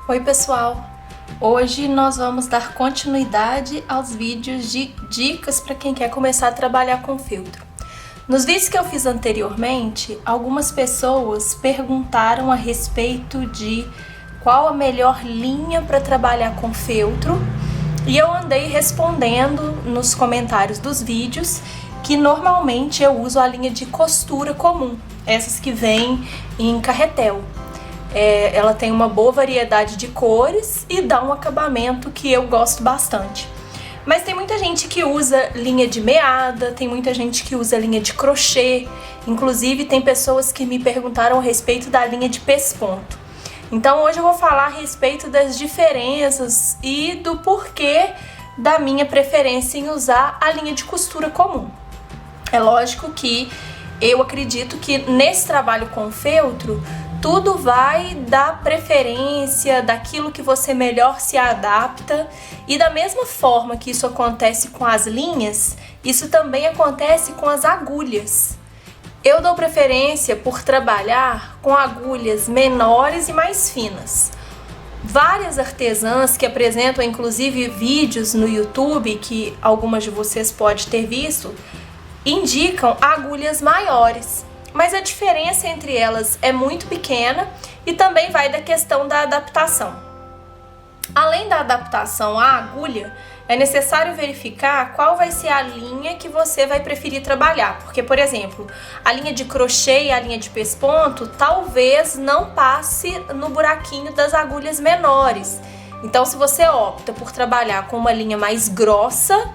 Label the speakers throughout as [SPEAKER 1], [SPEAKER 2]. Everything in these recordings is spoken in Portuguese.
[SPEAKER 1] Oi pessoal, hoje nós vamos dar continuidade aos vídeos de dicas para quem quer começar a trabalhar com feltro. Nos vídeos que eu fiz anteriormente, algumas pessoas perguntaram a respeito de qual a melhor linha para trabalhar com feltro e eu andei respondendo nos comentários dos vídeos que normalmente eu uso a linha de costura comum, essas que vêm em carretel. Ela tem uma boa variedade de cores e dá um acabamento que eu gosto bastante. Mas tem muita gente que usa linha de meada, tem muita gente que usa linha de crochê, inclusive tem pessoas que me perguntaram a respeito da linha de pesponto. Então hoje eu vou falar a respeito das diferenças e do porquê da minha preferência em usar a linha de costura comum. É lógico que eu acredito que nesse trabalho com feltro, tudo vai da preferência, daquilo que você melhor se adapta, e da mesma forma que isso acontece com as linhas, isso também acontece com as agulhas. Eu dou preferência por trabalhar com agulhas menores e mais finas. Várias artesãs que apresentam inclusive vídeos no YouTube, que algumas de vocês podem ter visto, indicam agulhas maiores. Mas a diferença entre elas é muito pequena e também vai da questão da adaptação. Além da adaptação à agulha, é necessário verificar qual vai ser a linha que você vai preferir trabalhar. Porque, por exemplo, a linha de crochê e a linha de pesponto talvez não passe no buraquinho das agulhas menores. Então, se você opta por trabalhar com uma linha mais grossa,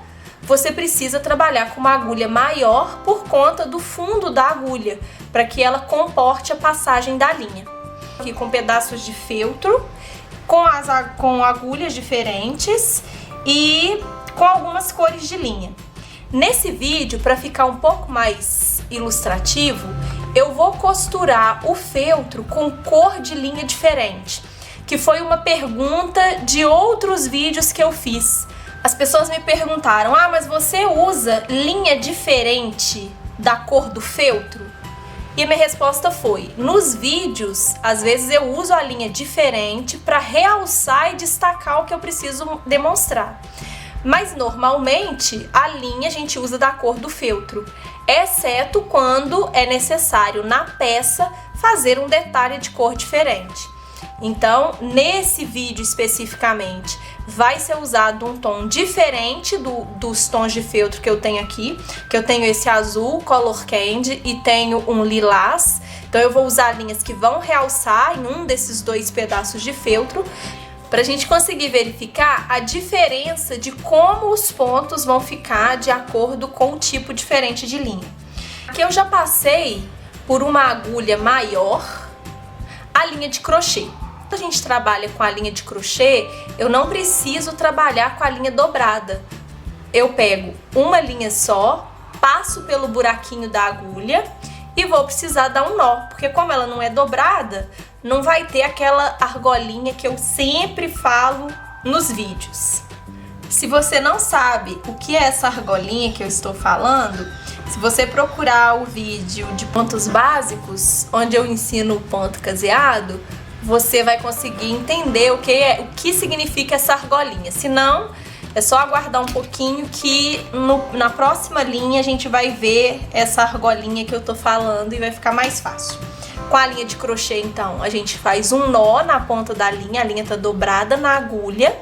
[SPEAKER 1] você precisa trabalhar com uma agulha maior por conta do fundo da agulha, para que ela comporte a passagem da linha. Aqui com pedaços de feltro, com agulhas diferentes e com algumas cores de linha. Nesse vídeo, para ficar um pouco mais ilustrativo, eu vou costurar o feltro com cor de linha diferente, que foi uma pergunta de outros vídeos que eu fiz. As pessoas me perguntaram, mas você usa linha diferente da cor do feltro? E a minha resposta foi, nos vídeos, às vezes eu uso a linha diferente para realçar e destacar o que eu preciso demonstrar. Mas normalmente a linha a gente usa da cor do feltro, exceto quando é necessário na peça fazer um detalhe de cor diferente. Então, nesse vídeo especificamente, vai ser usado um tom diferente dos tons de feltro que eu tenho aqui, que eu tenho esse azul Color Candy e tenho um lilás. Então eu vou usar linhas que vão realçar em um desses dois pedaços de feltro, para a gente conseguir verificar a diferença de como os pontos vão ficar de acordo com o tipo diferente de linha. Aqui eu já passei por uma agulha maior, a linha de crochê. Quando a gente trabalha com a linha de crochê, eu não preciso trabalhar com a linha dobrada. Eu pego uma linha só, passo pelo buraquinho da agulha e vou precisar dar um nó, porque como ela não é dobrada, não vai ter aquela argolinha que eu sempre falo nos vídeos. Se você não sabe o que é essa argolinha que eu estou falando, se você procurar o vídeo de pontos básicos, onde eu ensino o ponto caseado, você vai conseguir entender o que significa essa argolinha. Se não, é só aguardar um pouquinho que na próxima linha a gente vai ver essa argolinha que eu tô falando e vai ficar mais fácil. Com a linha de crochê, então, a gente faz um nó na ponta da linha, a linha tá dobrada na agulha.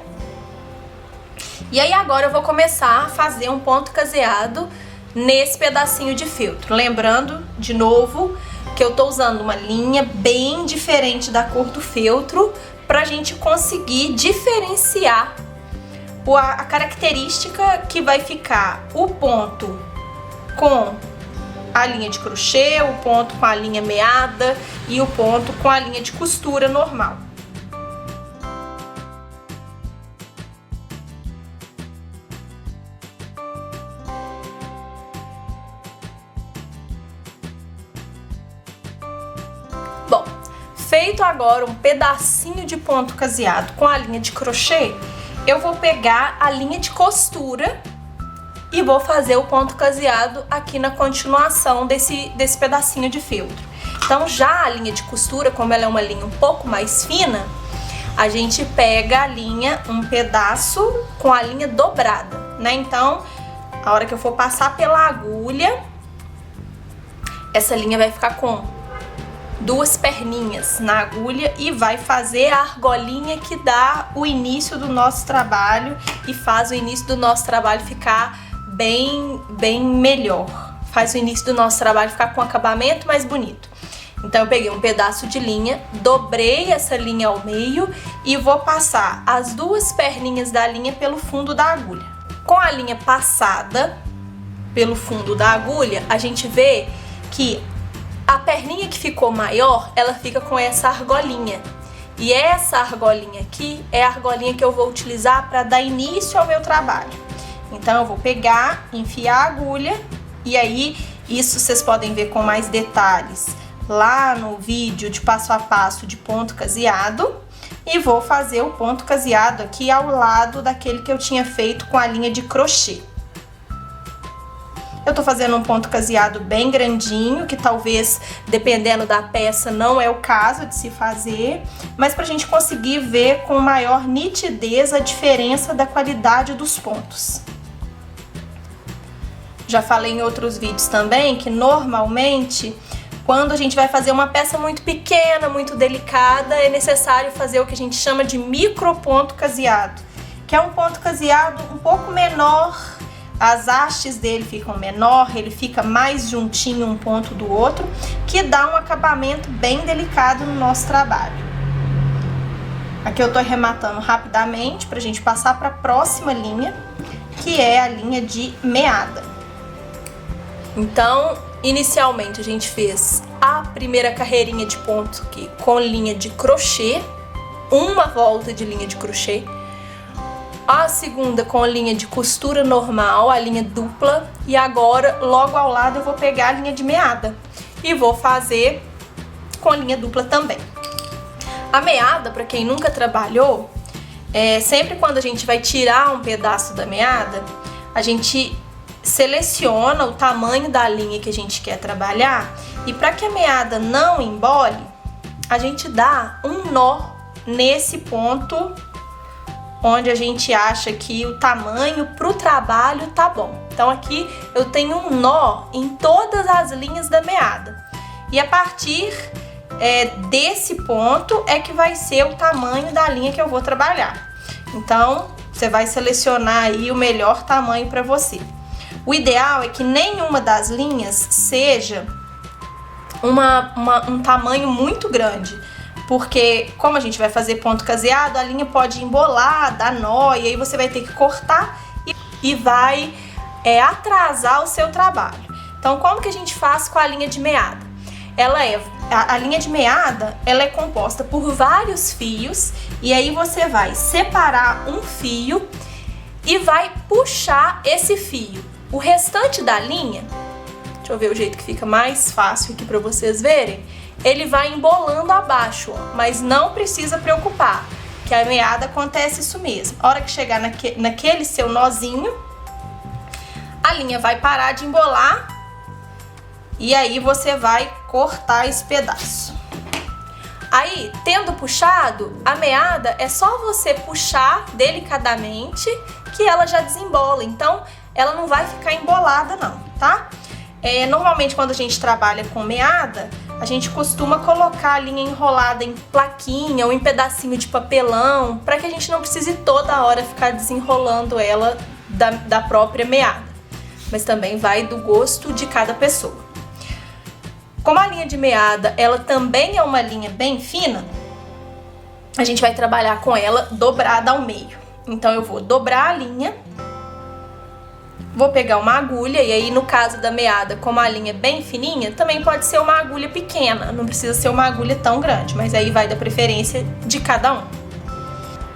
[SPEAKER 1] E aí agora eu vou começar a fazer um ponto caseado nesse pedacinho de feltro. Lembrando, de novo, que eu tô usando uma linha bem diferente da cor do feltro pra gente conseguir diferenciar a característica que vai ficar o ponto com a linha de crochê, o ponto com a linha meada e o ponto com a linha de costura normal. Bom, feito agora um pedacinho de ponto caseado com a linha de crochê, eu vou pegar a linha de costura e vou fazer o ponto caseado aqui na continuação desse pedacinho de feltro. Então já a linha de costura, como ela é uma linha um pouco mais fina, a gente pega a linha, um pedaço com a linha dobrada, né? Então, a hora que eu for passar pela agulha, essa linha vai ficar com duas perninhas na agulha e vai fazer a argolinha que dá o início do nosso trabalho e faz o início do nosso trabalho ficar bem melhor. Faz o início do nosso trabalho ficar com um acabamento mais bonito. Então eu peguei um pedaço de linha, dobrei essa linha ao meio e vou passar as duas perninhas da linha pelo fundo da agulha. Com a linha passada pelo fundo da agulha, a gente vê que a perninha que ficou maior, ela fica com essa argolinha. E essa argolinha aqui é a argolinha que eu vou utilizar para dar início ao meu trabalho. Então eu vou pegar, enfiar a agulha e aí isso vocês podem ver com mais detalhes lá no vídeo de passo a passo de ponto caseado. E vou fazer o ponto caseado aqui ao lado daquele que eu tinha feito com a linha de crochê. Eu tô fazendo um ponto caseado bem grandinho, que talvez, dependendo da peça, não é o caso de se fazer, mas pra gente conseguir ver com maior nitidez a diferença da qualidade dos pontos. Já falei em outros vídeos também que normalmente, quando a gente vai fazer uma peça muito pequena, muito delicada, é necessário fazer o que a gente chama de micro ponto caseado, que é um ponto caseado um pouco menor. As hastes dele ficam menor, ele fica mais juntinho um ponto do outro, que dá um acabamento bem delicado no nosso trabalho. Aqui eu tô arrematando rapidamente pra gente passar para a próxima linha, que é a linha de meada. Então, inicialmente a gente fez a primeira carreirinha de ponto aqui com linha de crochê, uma volta de linha de crochê. A segunda com a linha de costura normal, a linha dupla. E agora, logo ao lado, eu vou pegar a linha de meada e vou fazer com a linha dupla também. A meada, para quem nunca trabalhou, sempre quando a gente vai tirar um pedaço da meada, a gente seleciona o tamanho da linha que a gente quer trabalhar. E para que a meada não embole, a gente dá um nó nesse ponto onde a gente acha que o tamanho para o trabalho tá bom. Então aqui eu tenho um nó em todas as linhas da meada. E a partir desse ponto é que vai ser o tamanho da linha que eu vou trabalhar. Então você vai selecionar aí o melhor tamanho para você. O ideal é que nenhuma das linhas seja um tamanho muito grande. Porque como a gente vai fazer ponto caseado, a linha pode embolar, dar nó, e aí você vai ter que cortar e vai atrasar o seu trabalho. Então, como que a gente faz com a linha de meada? A linha de meada, ela é composta por vários fios, e aí você vai separar um fio e vai puxar esse fio. O restante da linha, deixa eu ver o jeito que fica mais fácil aqui para vocês verem, ele vai embolando abaixo, ó, mas não precisa preocupar, que a meada acontece isso mesmo. A hora que chegar naquele seu nozinho, a linha vai parar de embolar e aí você vai cortar esse pedaço. Aí, tendo puxado, a meada é só você puxar delicadamente que ela já desembola, então ela não vai ficar embolada não, tá? Normalmente quando a gente trabalha com meada, a gente costuma colocar a linha enrolada em plaquinha ou em pedacinho de papelão, para que a gente não precise toda hora ficar desenrolando ela da própria meada. Mas também vai do gosto de cada pessoa. Como a linha de meada, ela também é uma linha bem fina, a gente vai trabalhar com ela dobrada ao meio. Então eu vou dobrar a linha, vou pegar uma agulha, e aí no caso da meada, como a linha é bem fininha, também pode ser uma agulha pequena, não precisa ser uma agulha tão grande, mas aí vai da preferência de cada um.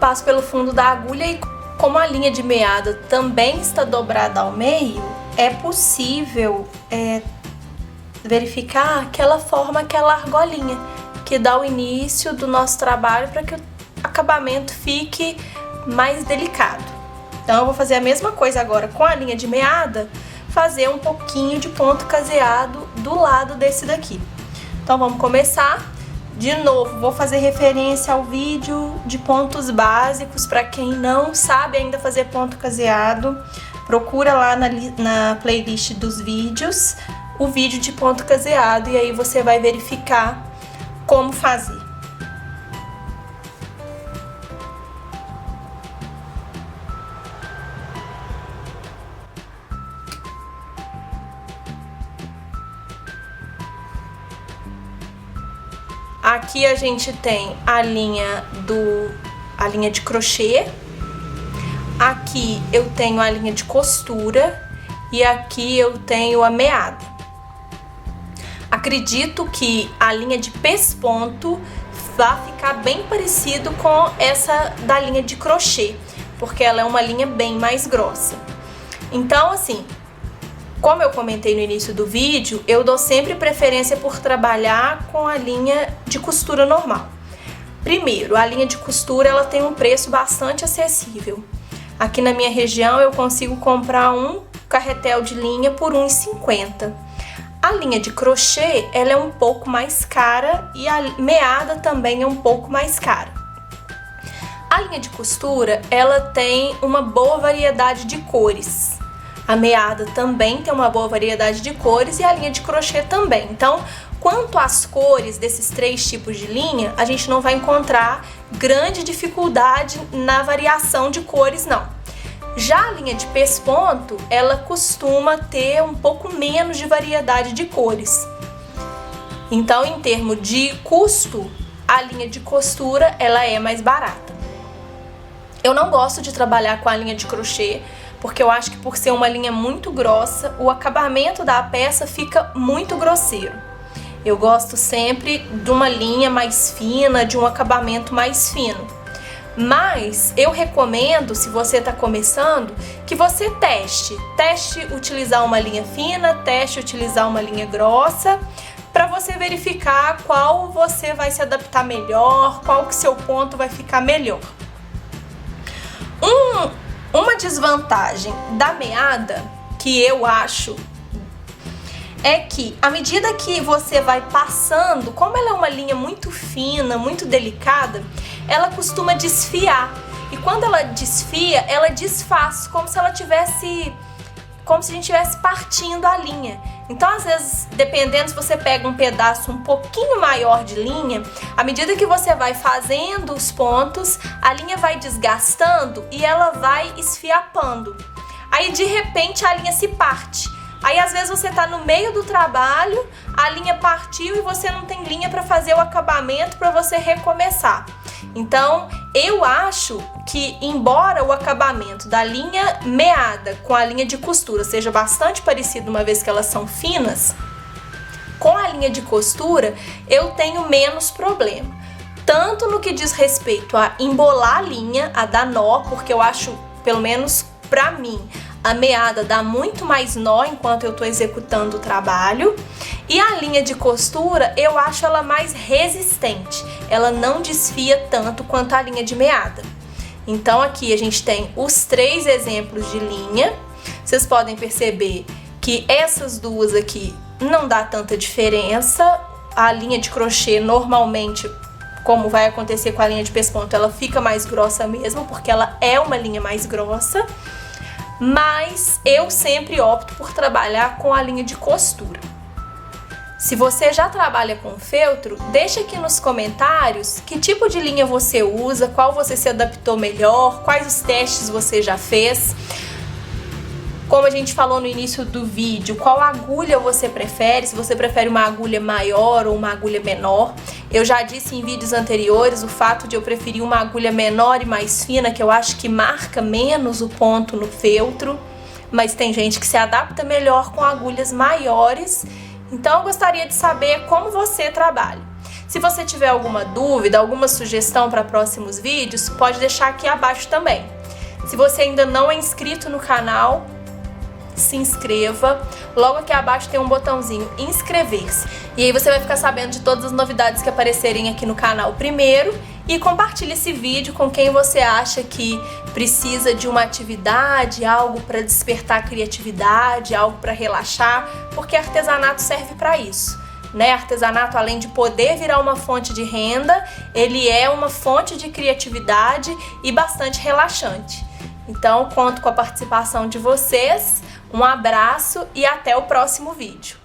[SPEAKER 1] Passo pelo fundo da agulha e como a linha de meada também está dobrada ao meio, é possível verificar que ela forma aquela argolinha que dá o início do nosso trabalho para que o acabamento fique mais delicado. Então eu vou fazer a mesma coisa agora com a linha de meada, fazer um pouquinho de ponto caseado do lado desse daqui. Então vamos começar De novo, vou fazer referência ao vídeo de pontos básicos para quem não sabe ainda fazer ponto caseado. Procura lá na playlist dos vídeos o vídeo de ponto caseado e aí você vai verificar como fazer. Aqui a gente tem a linha de crochê. Aqui eu tenho a linha de costura e aqui eu tenho a meada. Acredito que a linha de pesponto vai ficar bem parecido com essa da linha de crochê, porque ela é uma linha bem mais grossa. Então, assim, como eu comentei no início do vídeo, eu dou sempre preferência por trabalhar com a linha de costura normal. Primeiro, a linha de costura ela tem um preço bastante acessível. Aqui na minha região eu consigo comprar um carretel de linha por R$ 1,50. A linha de crochê ela é um pouco mais cara e a meada também é um pouco mais cara. A linha de costura ela tem uma boa variedade de cores. A meada também tem uma boa variedade de cores e a linha de crochê também. Então, quanto às cores desses 3 tipos de linha, a gente não vai encontrar grande dificuldade na variação de cores, não. Já a linha de pesponto, ela costuma ter um pouco menos de variedade de cores. Então, em termos de custo, a linha de costura, ela é mais barata. Eu não gosto de trabalhar com a linha de crochê, porque eu acho que por ser uma linha muito grossa, o acabamento da peça fica muito grosseiro. Eu gosto sempre de uma linha mais fina, de um acabamento mais fino. Mas eu recomendo, se você está começando, que você teste utilizar uma linha fina, teste utilizar uma linha grossa, para você verificar qual você vai se adaptar melhor, qual que seu ponto vai ficar melhor. Uma desvantagem da meada, que eu acho, é que à medida que você vai passando, como ela é uma linha muito fina, muito delicada, ela costuma desfiar. E quando ela desfia, ela desfaz, como se a gente estivesse partindo a linha. Então, às vezes, dependendo se você pega um pedaço um pouquinho maior de linha, à medida que você vai fazendo os pontos, a linha vai desgastando e ela vai esfiapando. Aí, de repente, a linha se parte. Aí, às vezes, você está no meio do trabalho, a linha partiu e você não tem linha para fazer o acabamento para você recomeçar. Então, eu acho que, embora o acabamento da linha meada com a linha de costura seja bastante parecido, uma vez que elas são finas, com a linha de costura eu tenho menos problema. Tanto no que diz respeito a embolar a linha, a dar nó, porque eu acho, pelo menos pra mim, a meada dá muito mais nó enquanto eu estou executando o trabalho. E a linha de costura, eu acho ela mais resistente. Ela não desfia tanto quanto a linha de meada. Então aqui a gente tem os 3 exemplos de linha. Vocês podem perceber que essas duas aqui não dá tanta diferença. A linha de crochê normalmente, como vai acontecer com a linha de pesponto, ela fica mais grossa mesmo, porque ela é uma linha mais grossa. Mas eu sempre opto por trabalhar com a linha de costura. Se você já trabalha com feltro, deixa aqui nos comentários que tipo de linha você usa, qual você se adaptou melhor, quais os testes você já fez. Como a gente falou no início do vídeo, qual agulha você prefere, se você prefere uma agulha maior ou uma agulha menor. Eu já disse em vídeos anteriores o fato de eu preferir uma agulha menor e mais fina, que eu acho que marca menos o ponto no feltro, mas tem gente que se adapta melhor com agulhas maiores. Então eu gostaria de saber como você trabalha. Se você tiver alguma dúvida, alguma sugestão para próximos vídeos, pode deixar aqui abaixo também. Se você ainda não é inscrito no canal, se inscreva. Logo aqui abaixo tem um botãozinho inscrever-se. E aí você vai ficar sabendo de todas as novidades que aparecerem aqui no canal primeiro. E compartilhe esse vídeo com quem você acha que precisa de uma atividade, algo para despertar a criatividade, algo para relaxar, porque artesanato serve para isso. né? Artesanato, além de poder virar uma fonte de renda, ele é uma fonte de criatividade e bastante relaxante. Então, conto com a participação de vocês. Um abraço e até o próximo vídeo.